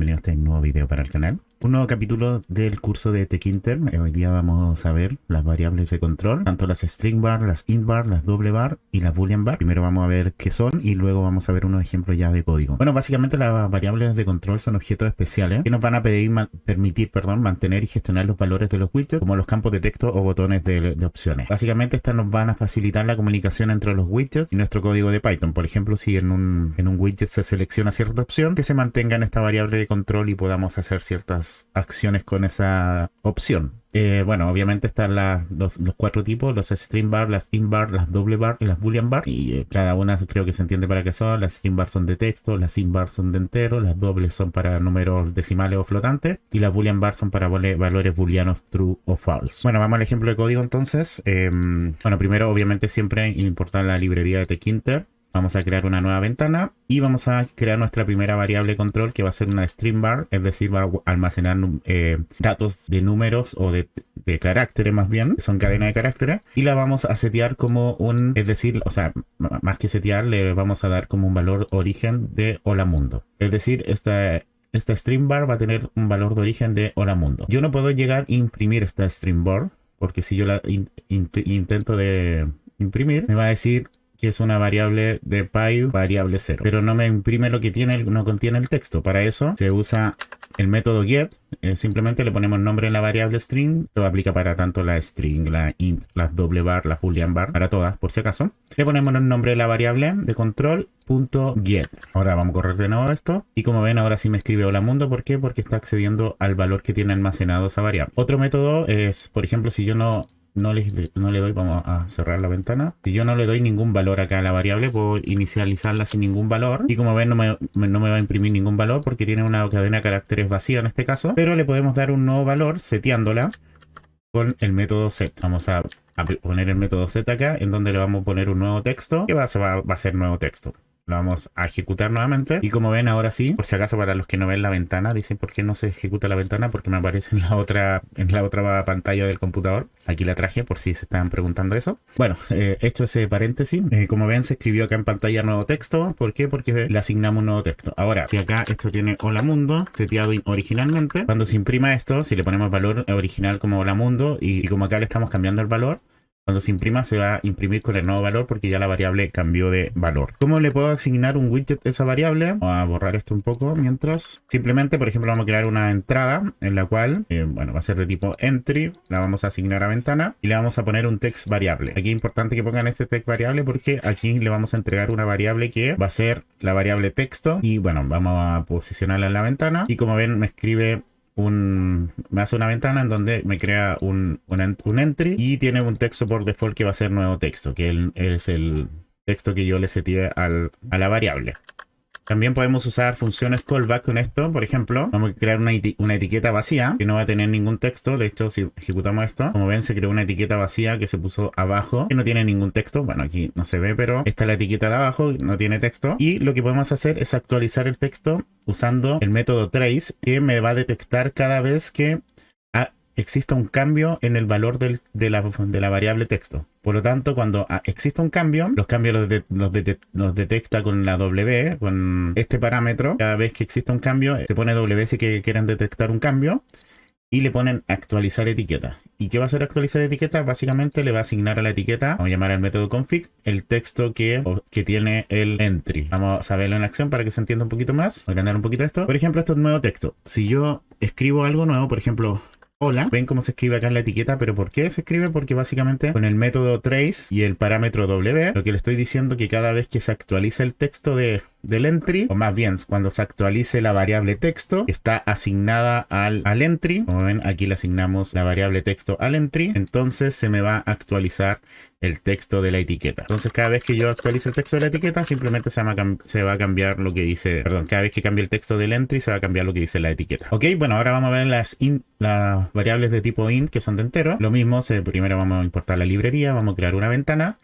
bienvenido a este nuevo video para el canal. Un nuevo capítulo del curso de Tkinter. Hoy día vamos a ver las variables de control, tanto las string bar, las int bar, las double bar y las boolean bar. Primero vamos a ver qué son y luego vamos a ver unos ejemplos ya de código. Bueno, básicamente las variables de control son objetos especiales que nos van a permitir mantener y gestionar los valores de los widgets, como los campos de texto o botones de opciones. Básicamente estas nos van a facilitar la comunicación entre los widgets y nuestro código de Python. Por ejemplo, si en un widget se selecciona cierta opción, que se mantenga en esta variable de control y podamos hacer ciertas acciones con esa opción. Bueno, obviamente están los cuatro tipos: los string bar, las int bar, las double bar y las boolean bar, y cada una creo que se entiende para qué son. Las string bar son de texto, las int bar son de entero, las dobles son para números decimales o flotantes y las boolean bar son para valores booleanos true o false. Bueno, vamos al ejemplo de código entonces. Bueno, primero obviamente siempre importar la librería de Tkinter. Vamos a crear una nueva ventana y vamos a crear nuestra primera variable control, que va a ser una string bar, es decir, va a almacenar datos de números o de caracteres, más bien, que son cadenas de caracteres, y la vamos a setear como es decir, o sea, más que setear, le vamos a dar como un valor origen de hola mundo. Es decir, esta string bar va a tener un valor de origen de hola mundo. Yo no puedo llegar a imprimir esta string bar, porque si yo la intento de imprimir, me va a decir que es una variable de Py, variable 0. Pero no me imprime lo que no contiene el texto. Para eso se usa el método get. Simplemente le ponemos nombre en la variable string. Esto aplica para tanto la string, la int, las double bar, las boolean bar, para todas, por si acaso. Le ponemos el nombre de la variable de control, .get. Ahora vamos a correr de nuevo esto. Y como ven, ahora sí me escribe hola mundo. ¿Por qué? Porque está accediendo al valor que tiene almacenado esa variable. Otro método es, por ejemplo, si yo no le doy, vamos a cerrar la ventana. Si yo no le doy ningún valor acá a la variable, puedo inicializarla sin ningún valor. Y como ven, no me va a imprimir ningún valor porque tiene una cadena de caracteres vacía en este caso. Pero le podemos dar un nuevo valor seteándola con el método set. Vamos a poner el método set acá, en donde le vamos a poner un nuevo texto, que va a ser nuevo texto. Lo vamos a ejecutar nuevamente. Y como ven, ahora sí, por si acaso, para los que no ven la ventana, dicen ¿por qué no se ejecuta la ventana? Porque me aparece en la otra pantalla del computador. Aquí la traje por si se estaban preguntando eso. Bueno, hecho ese paréntesis, como ven, se escribió acá en pantalla nuevo texto. ¿Por qué? Porque le asignamos un nuevo texto. Ahora, si acá esto tiene hola mundo seteado originalmente, cuando se imprima esto, si le ponemos valor original como hola mundo, y como acá le estamos cambiando el valor, cuando se imprima se va a imprimir con el nuevo valor porque ya la variable cambió de valor. ¿Cómo le puedo asignar un widget a esa variable? Vamos a borrar esto un poco mientras. Simplemente, por ejemplo, vamos a crear una entrada en la cual, bueno, va a ser de tipo entry. La vamos a asignar a ventana y le vamos a poner un text variable. Aquí es importante que pongan este text variable porque aquí le vamos a entregar una variable que va a ser la variable texto. Y bueno, vamos a posicionarla en la ventana. Y como ven, me escribe me hace una ventana en donde me crea un entry y tiene un texto por default que va a ser nuevo texto, que es el texto que yo le seteé a la variable. También podemos usar funciones callback con esto. Por ejemplo, vamos a crear una etiqueta vacía que no va a tener ningún texto. De hecho, si ejecutamos esto, como ven, se creó una etiqueta vacía que se puso abajo, que no tiene ningún texto. Bueno, aquí no se ve, pero esta es la etiqueta de abajo, no tiene texto. Y lo que podemos hacer es actualizar el texto usando el método trace, que me va a detectar cada vez que exista un cambio en el valor de la variable texto. Por lo tanto, cuando exista un cambio, los cambios los detecta con la W, con este parámetro. Cada vez que exista un cambio, se pone W si que quieren detectar un cambio y le ponen actualizar etiqueta. ¿Y qué va a hacer actualizar etiqueta? Básicamente le va a asignar a la etiqueta, vamos a llamar al método config, el texto que tiene el entry. Vamos a verlo en acción para que se entienda un poquito más. Voy a cambiar un poquito esto. Por ejemplo, esto es nuevo texto. Si yo escribo algo nuevo, por ejemplo, hola, ven cómo se escribe acá en la etiqueta. ¿Pero por qué se escribe? Porque básicamente con el método trace y el parámetro W, lo que le estoy diciendo que cada vez que se actualiza el texto del entry, o más bien cuando se actualice la variable texto que está asignada al entry, como ven, aquí le asignamos la variable texto al entry, entonces se me va a actualizar el texto de la etiqueta. Entonces cada vez que yo actualice el texto de la etiqueta, simplemente se va a cambiar lo que dice, perdón, cada vez que cambie el texto del entry se va a cambiar lo que dice la etiqueta. Ok, bueno, ahora vamos a ver las variables de tipo int, que son de entero. Lo mismo, primero vamos a importar la librería, vamos a crear una ventana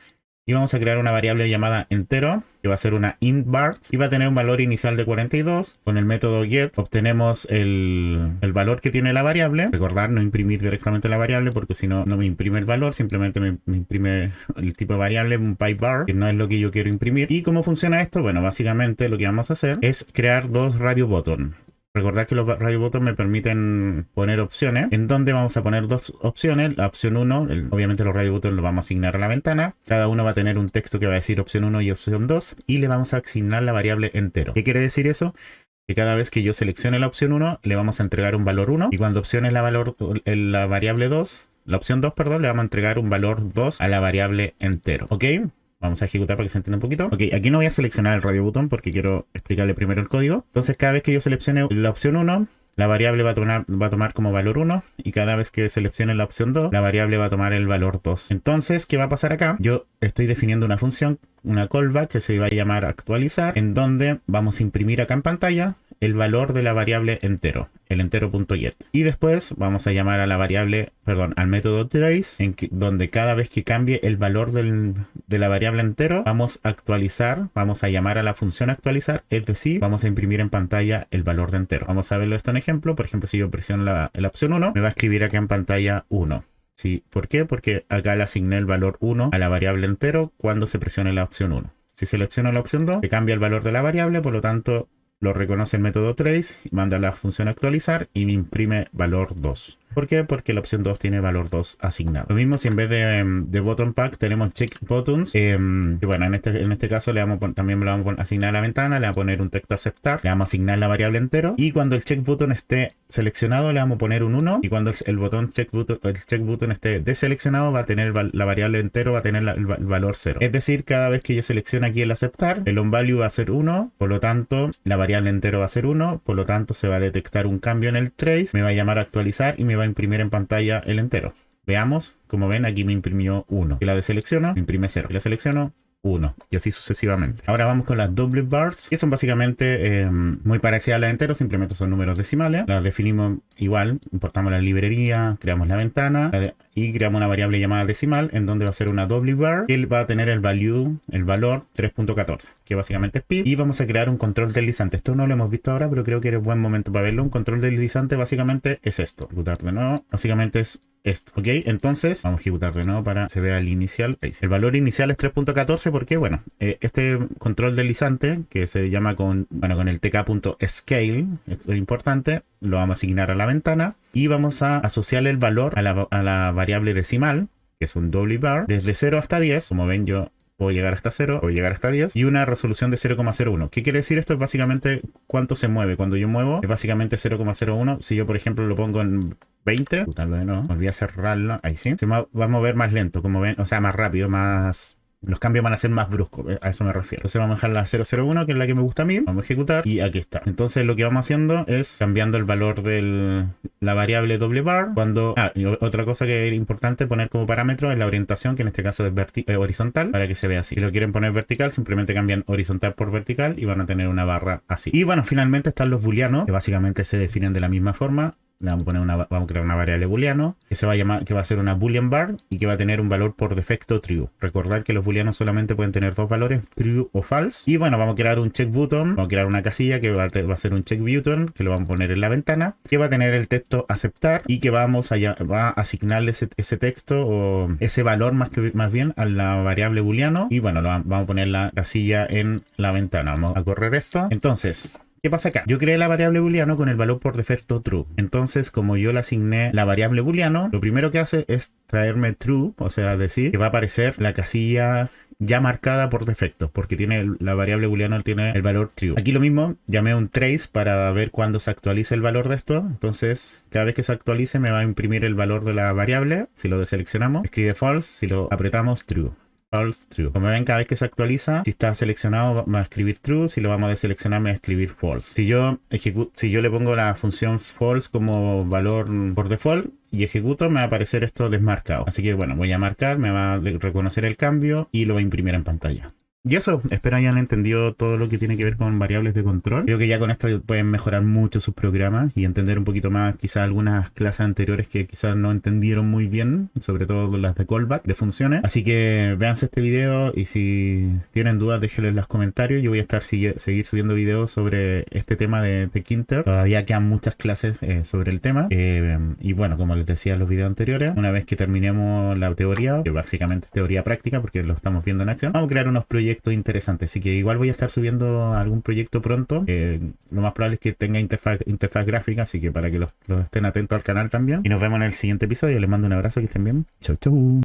y vamos a crear una variable llamada entero, que va a ser una int bar y va a tener un valor inicial de 42. Con el método get obtenemos el valor que tiene la variable. Recordar no imprimir directamente la variable porque si no, no me imprime el valor, simplemente me imprime el tipo de variable, un pybar, que no es lo que yo quiero imprimir. ¿Y cómo funciona esto? Bueno, básicamente lo que vamos a hacer es crear dos radio button. Recordad que los radio buttons me permiten poner opciones, en donde vamos a poner dos opciones. La opción 1, obviamente los radio buttons los vamos a asignar a la ventana. Cada uno va a tener un texto que va a decir opción 1 y opción 2 y le vamos a asignar la variable entero. ¿Qué quiere decir eso? Que cada vez que yo seleccione la opción 1, le vamos a entregar un valor 1 y cuando opcione la variable 2, la opción 2, perdón, le vamos a entregar un valor 2 a la variable entero. ¿Ok? Vamos a ejecutar para que se entienda un poquito. Ok, aquí no voy a seleccionar el radio button porque quiero explicarle primero el código. Entonces, cada vez que yo seleccione la opción 1, la variable va a tomar como valor 1 y cada vez que seleccione la opción 2, la variable va a tomar el valor 2. Entonces, ¿qué va a pasar acá? Yo estoy definiendo una función, una callback que se va a llamar actualizar, en donde vamos a imprimir acá en pantalla el valor de la variable entero, el entero.get. Y después vamos a llamar a la variable, perdón, al método trace, donde cada vez que cambie el valor de la variable entero, vamos a actualizar, vamos a llamar a la función actualizar, es decir, vamos a imprimir en pantalla el valor de entero. Vamos a verlo esto en ejemplo. Por ejemplo, si yo presiono la opción 1, me va a escribir acá en pantalla 1. ¿Sí? ¿Por qué? Porque acá le asigné el valor 1 a la variable entero cuando se presione la opción 1. Si selecciono la opción 2, se cambia el valor de la variable, por lo tanto, lo reconoce el método trace, manda la función actualizar y me imprime valor 2. ¿Por qué? Porque la opción 2 tiene valor 2 asignado. Lo mismo si en vez de button pack tenemos check buttons. Y bueno, en este caso también le vamos a asignar a la ventana, le vamos a poner un texto aceptar, le vamos a asignar la variable entero. Y cuando el check button esté seleccionado, le vamos a poner un 1. Y cuando el check button esté deseleccionado, va a tener la variable entero, va a tener el valor 0. Es decir, cada vez que yo seleccione aquí el aceptar, el onValue va a ser 1. Por lo tanto, la variable entero va a ser 1. Por lo tanto, se va a detectar un cambio en el trace, me va a llamar a actualizar y me va a imprimir en pantalla el entero. Veamos, como ven, aquí me imprimió 1. Si la deselecciono, me imprime 0. Si la selecciono, 1. Y así sucesivamente. Ahora vamos con las double bars, que son básicamente muy parecidas a las enteros, simplemente son números decimales. Las definimos igual, importamos la librería, creamos la ventana y creamos una variable llamada decimal, en donde va a ser una double bar, que va a tener el valor 3.14, que básicamente es pi. Y vamos a crear un control deslizante. Esto no lo hemos visto ahora, pero creo que es buen momento para verlo. Un control deslizante básicamente es esto. Ejecutar de nuevo. Básicamente es esto. Ok, entonces vamos a ejecutar de nuevo para que se vea el inicial. El valor inicial es 3.14 porque, bueno, este control deslizante que se llama con el tk.scale, esto es importante, lo vamos a asignar a la ventana y vamos a asociar el valor a la variable decimal, que es un double bar, desde 0 hasta 10. Como ven, yo puedo llegar hasta 0, puedo llegar hasta 10 y una resolución de 0,01. ¿Qué quiere decir esto? Es básicamente cuánto se mueve. Cuando yo muevo es básicamente 0,01. Si yo, por ejemplo, lo pongo en 20, no, olvidé cerrarlo, ahí sí, se va a mover más lento, como ven, o sea, más rápido, más... Los cambios van a ser más bruscos, a eso me refiero. Entonces vamos a dejar la 001, que es la que me gusta a mí. Vamos a ejecutar y aquí está. Entonces lo que vamos haciendo es cambiando el valor de la variable doble bar. Y otra cosa que es importante poner como parámetro es la orientación, que en este caso es horizontal, para que se vea así. Si lo quieren poner vertical, simplemente cambian horizontal por vertical y van a tener una barra así. Y bueno, finalmente están los booleanos, que básicamente se definen de la misma forma. Vamos a crear una variable booleano que va a ser una boolean bar y que va a tener un valor por defecto true. Recordad que los booleanos solamente pueden tener dos valores, true o false. Y bueno, vamos a crear un check button, vamos a crear una casilla que va a ser un check button, que lo vamos a poner en la ventana, que va a tener el texto aceptar y que va a asignarle ese texto o ese valor más bien a la variable booleano. Y bueno, vamos a poner la casilla en la ventana. Vamos a correr esto. Entonces, ¿qué pasa acá? Yo creé la variable booleano con el valor por defecto true. Entonces, como yo le asigné la variable booleano, lo primero que hace es traerme true, o sea, decir que va a aparecer la casilla ya marcada por defecto, porque la variable booleano tiene el valor true. Aquí lo mismo, llamé un trace para ver cuándo se actualiza el valor de esto. Entonces, cada vez que se actualice me va a imprimir el valor de la variable. Si lo deseleccionamos, escribe false. Si lo apretamos, true. False, true. Como ven, cada vez que se actualiza, si está seleccionado va a escribir true, si lo vamos a deseleccionar me va a escribir false. Si yo le pongo la función false como valor por default y ejecuto, me va a aparecer esto desmarcado. Así que bueno, voy a marcar, me va a reconocer el cambio y lo va a imprimir en pantalla. Y eso, espero hayan entendido todo lo que tiene que ver con variables de control. Creo que ya con esto pueden mejorar mucho sus programas y entender un poquito más quizás algunas clases anteriores que quizás no entendieron muy bien, sobre todo las de callback, de funciones. Así que véanse este video y si tienen dudas déjenlo en los comentarios. Yo voy a estar seguir subiendo videos sobre este tema de Tkinter. Todavía quedan muchas clases sobre el tema. Y bueno, como les decía en los videos anteriores, una vez que terminemos la teoría, que básicamente es teoría práctica porque lo estamos viendo en acción, vamos a crear unos proyectos proyectos interesantes. Así que igual voy a estar subiendo algún proyecto pronto. Lo más probable es que tenga interfaz gráfica, así que para que los estén atentos al canal también. Y nos vemos en el siguiente episodio. Les mando un abrazo, que estén bien. Chau, chau.